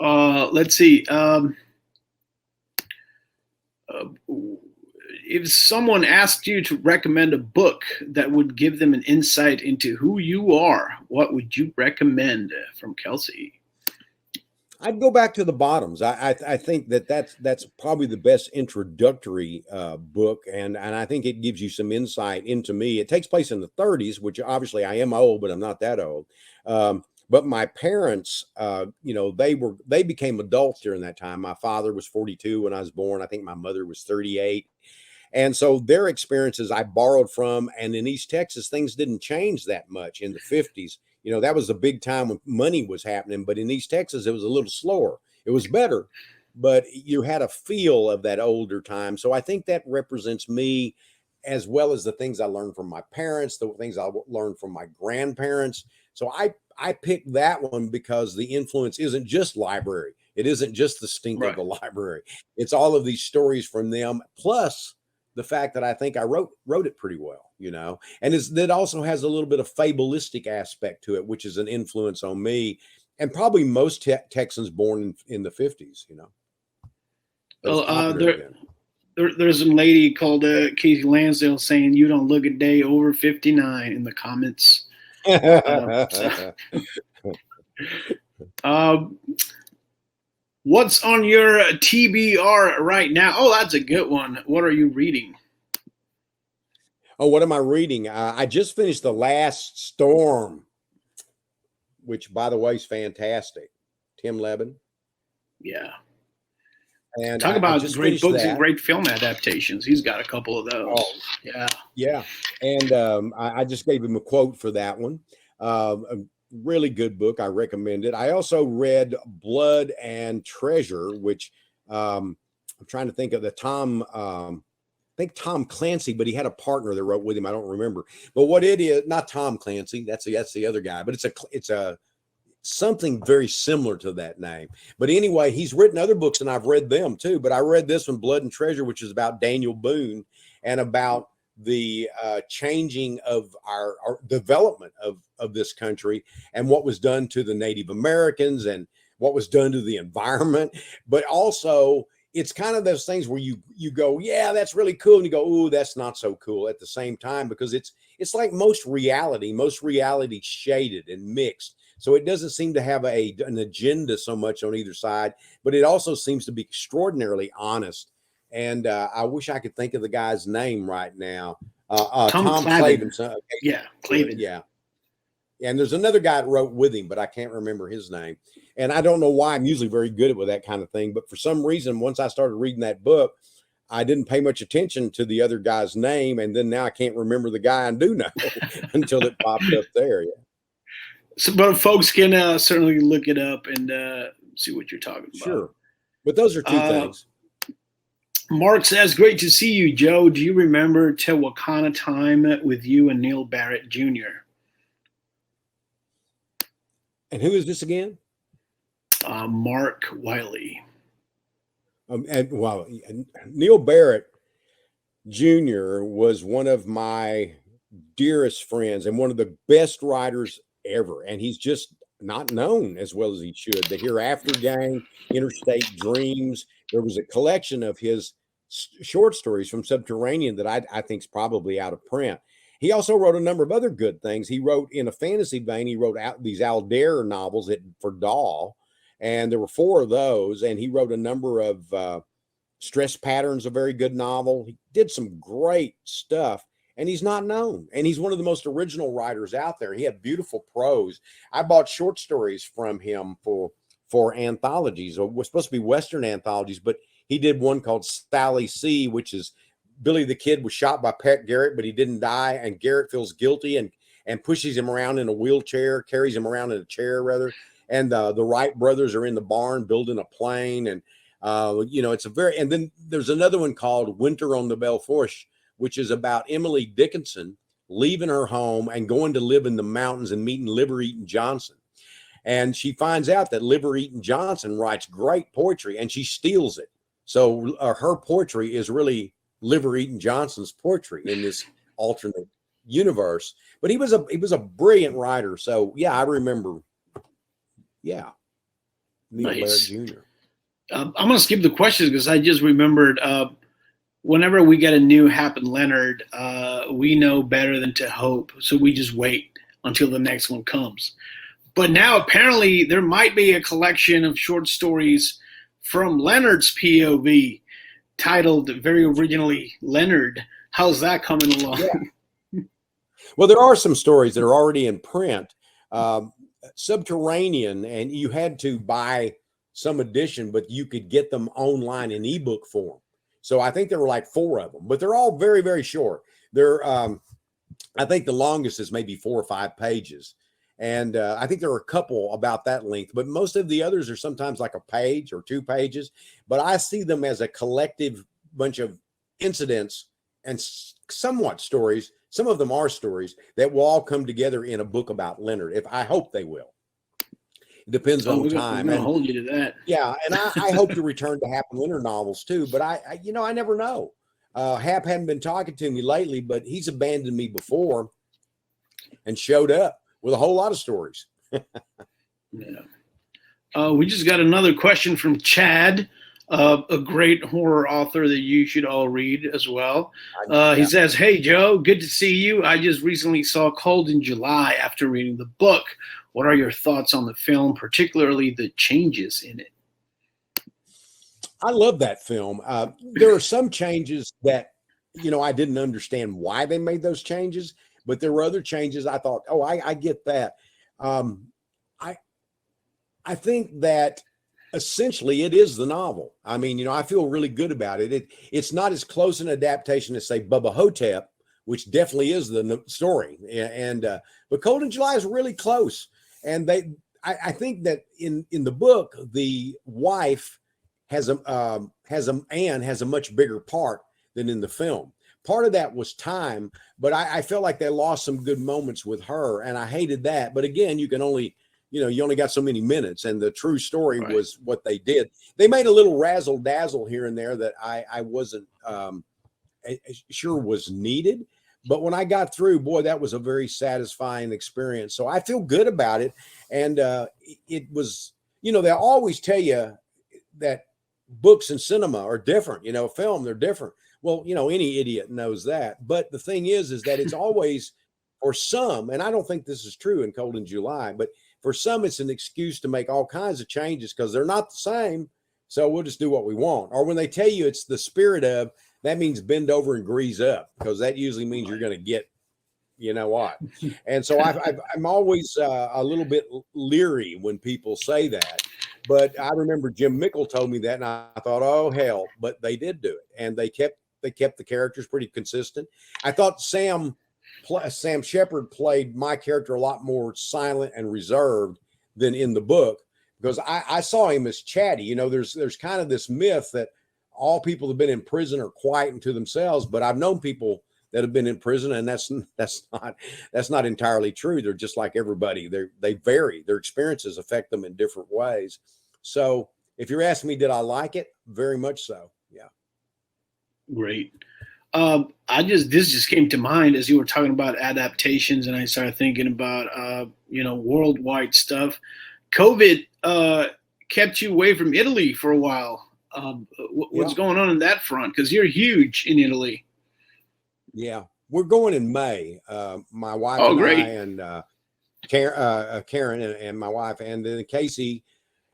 Let's see. If someone asked you to recommend a book that would give them an insight into who you are, what would you recommend? From Kelsey. I'd go back to the Bottoms. I think that's probably the best introductory book, and I think it gives you some insight into me. It takes place in the 30s, which obviously I am old, but I'm not that old. But my parents, you know, they became adults during that time. My father was 42 when I was born. I think my mother was 38. And so their experiences I borrowed from, and in East Texas, things didn't change that much in the 50s. You know, that was a big time when money was happening, but in East Texas, it was a little slower. It was better, but you had a feel of that older time. So I think that represents me, as well as the things I learned from my parents, the things I learned from my grandparents. So I picked that one because the influence isn't just library. It isn't just the stink of the library. It's all of these stories from them, plus the fact that I think I wrote it pretty well, you know, and that also has a little bit of fabulistic aspect to it, which is an influence on me and probably most Texans born in the 50s, you know. There's a lady called Katie Lansdale saying you don't look a day over 59 in the comments. What's on your TBR right now? Oh, that's a good one. What are you reading? Oh, what am I reading? I just finished The Last Storm, which, by the way, is fantastic. Tim Levin. Yeah. And talk about great books that. And great film adaptations. He's got a couple of those. Oh, yeah. Yeah. And I just gave him a quote for that one. A really good book. I recommend it. I also read Blood and Treasure, which I'm trying to think of I think Tom Clancy, but he had a partner that wrote with him. I don't remember. But what it is, not Tom Clancy, that's the other guy, but it's a something very similar to that name. But anyway, he's written other books and I've read them too. But I read this one, Blood and Treasure, which is about Daniel Boone and about the changing of our development of this country and what was done to the Native Americans and what was done to the environment. But also it's kind of those things where you go, yeah, that's really cool. And you go, oh, that's not so cool at the same time, because it's like most reality shaded and mixed. So it doesn't seem to have an agenda so much on either side, but it also seems to be extraordinarily honest. And I wish I could think of the guy's name right now. Tom Clavin. Yeah, Clavin. Yeah. And there's another guy that wrote with him, but I can't remember his name. And I don't know why. I'm usually very good with that kind of thing. But for some reason, once I started reading that book, I didn't pay much attention to the other guy's name. And then now I can't remember the guy I do know until it popped up there. Yeah. So, but folks can certainly look it up and see what you're talking about. Sure. But those are two things. Mark says, great to see you, Joe. Do you remember Tehuacana time with you and Neil Barrett Jr.? And who is this again? Mark Wiley. Neil Barrett Jr. was one of my dearest friends and one of the best writers ever. And he's just not known as well as he should. The Hereafter Gang, Interstate Dreams. There was a collection of his short stories from Subterranean that I think is probably out of print. He also wrote a number of other good things. He wrote, in a fantasy vein, he wrote out these Aldair novels for Dahl, and there were 4 of those. And he wrote a number of Stress Patterns, a very good novel. He did some great stuff, and he's not known. And he's one of the most original writers out there. He had beautiful prose. I bought short stories from him for anthologies. It was supposed to be Western anthologies, but he did one called Sally C, which is Billy the Kid was shot by Pat Garrett, but he didn't die. And Garrett feels guilty and pushes him around in a wheelchair, carries him around in a chair rather. And the Wright brothers are in the barn building a plane. And, it's and then there's another one called Winter on the Belforsh, which is about Emily Dickinson leaving her home and going to live in the mountains and meeting Liver Eaton Johnson. And she finds out that Liver Eaton Johnson writes great poetry, and she steals it. So her poetry is really Liver Eaton Johnson's poetry in this alternate universe. But he was a brilliant writer. So yeah, I remember. Yeah, Neil Nice. Barrett Jr. I'm going to skip the questions because I just remembered whenever we get a new Hap and Leonard, we know better than to hope. So we just wait until the next one comes. But now apparently there might be a collection of short stories from Leonard's POV titled very originally Leonard. How's that coming along? Yeah. Well, there are some stories that are already in print. Subterranean, and you had to buy some edition, but you could get them online in ebook form. So I think there were like 4 of them, but they're all very, very short. They're, I think the longest is maybe 4 or 5 pages. And I think there are a couple about that length, but most of the others are sometimes like a page or 2 pages. But I see them as a collective bunch of incidents and somewhat stories. Some of them are stories that will all come together in a book about Leonard. I hope they will. It depends on time. I'm going to hold you to that. Yeah, and I hope to return to Hap and Leonard novels too. But I never know. Hap hadn't been talking to me lately, but he's abandoned me before and showed up with a whole lot of stories. Yeah. We just got another question from Chad, a great horror author that you should all read as well. He says, "Hey, Joe, good to see you. I just recently saw Cold in July after reading the book. What are your thoughts on the film, particularly the changes in it?" I love that film. There are some changes that, I didn't understand why they made those changes, but there were other changes I thought, oh, I get that. I think that essentially it is the novel. I mean, I feel really good about it. It's not as close an adaptation as, say, BUBBA HO-TEP, which definitely is the story. But Cold in July is really close. And I think that in the book, the wife has a much bigger part than in the film. Part of that was time, but I felt like they lost some good moments with her, and I hated that. But again, you only got so many minutes, and the true story was what they did. They made a little razzle dazzle here and there that I wasn't sure was needed. But when I got through, boy, that was a very satisfying experience. So I feel good about it. And it was, they always tell you that books and cinema are different, film, they're different. Well, any idiot knows that. But the thing is that it's always, for some, and I don't think this is true in Cold in July, but for some, it's an excuse to make all kinds of changes because they're not the same. So we'll just do what we want. Or when they tell you it's the spirit of, that means bend over and grease up, because that usually means you're going to get, what. And so I'm always a little bit leery when people say that. But I remember Jim Mickle told me that, and I thought, oh, hell, but they did do it. And they kept the characters pretty consistent. I thought Sam Shepard played my character a lot more silent and reserved than in the book, because I saw him as chatty. There's kind of this myth that all people that have been in prison are quiet and to themselves, but I've known people that have been in prison, and that's not entirely true. They're just like everybody. They vary. Their experiences affect them in different ways. So if you're asking me, did I like it? Very much so. Yeah. Great. This just came to mind as you were talking about adaptations, and I started thinking about worldwide stuff. COVID kept you away from Italy for a while. What's going on in that front? Because you're huge in Italy. Yeah, we're going in May. My wife and I, and Karen and my wife, and then Casey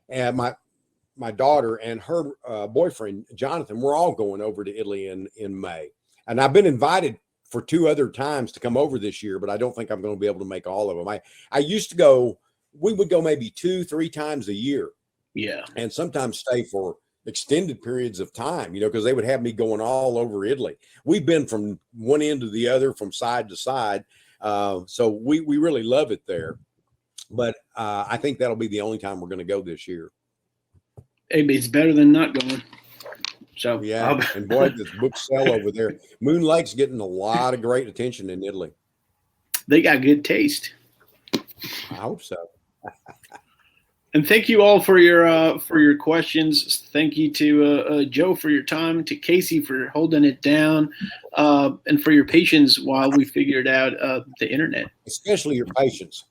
and my daughter and her boyfriend Jonathan. We're all going over to Italy in May. And I've been invited for 2 other times to come over this year, but I don't think I'm going to be able to make all of them. I used to go. We would go maybe 2-3 times a year. Yeah, and sometimes stay for extended periods of time, because they would have me going all over Italy. We've been from one end to the other, from side to side. So we really love it there. But I think that'll be the only time we're going to go this year. Hey, it's better than not going. So yeah, and boy, this book sell over there. Moon Lake's getting a lot of great attention in Italy. They got good taste. I hope so. And thank you all for your questions. Thank you to Joe for your time, to Casey for holding it down, and for your patience while we figured out the internet. Especially your patience.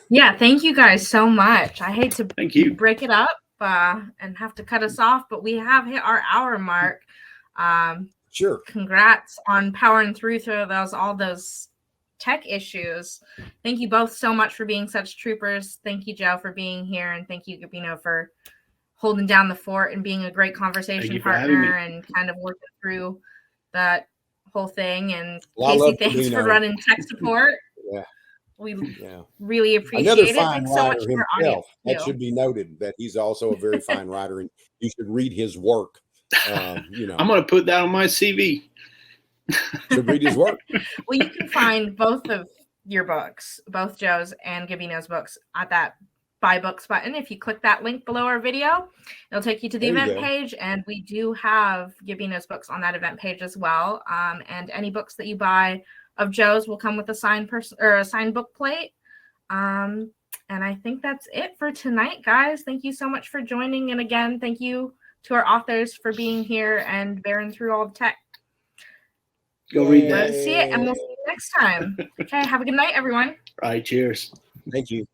Yeah, thank you guys so much. I hate to Thank you. break it up and have to cut us off, but we have hit our hour mark. Sure. Congrats on powering through all those tech issues. Thank you both so much for being such troopers. Thank you, Joe, for being here, and thank you, Gabino, for holding down the fort and being a great conversation partner and kind of working through that whole thing. And Casey, thanks for running tech support. Yeah. We really appreciate it. Thanks so much for our audience. That should be noted, that he's also a very fine writer, and you should read his work. I'm going to put that on my CV. Should read his work. Well, you can find both of your books, both Joe's and Gabino's books, at that buy books button. If you click that link below our video, it'll take you to the event page, and we do have Gabino's books on that event page as well. And any books that you buy of Joe's will come with a signed book plate. And I think that's it for tonight, guys. Thank you so much for joining, and again, thank you to our authors for being here and bearing through all the tech. Go read that. Let's see it, and we'll see you next time. Okay, have a good night, everyone. All right, cheers. Thank you.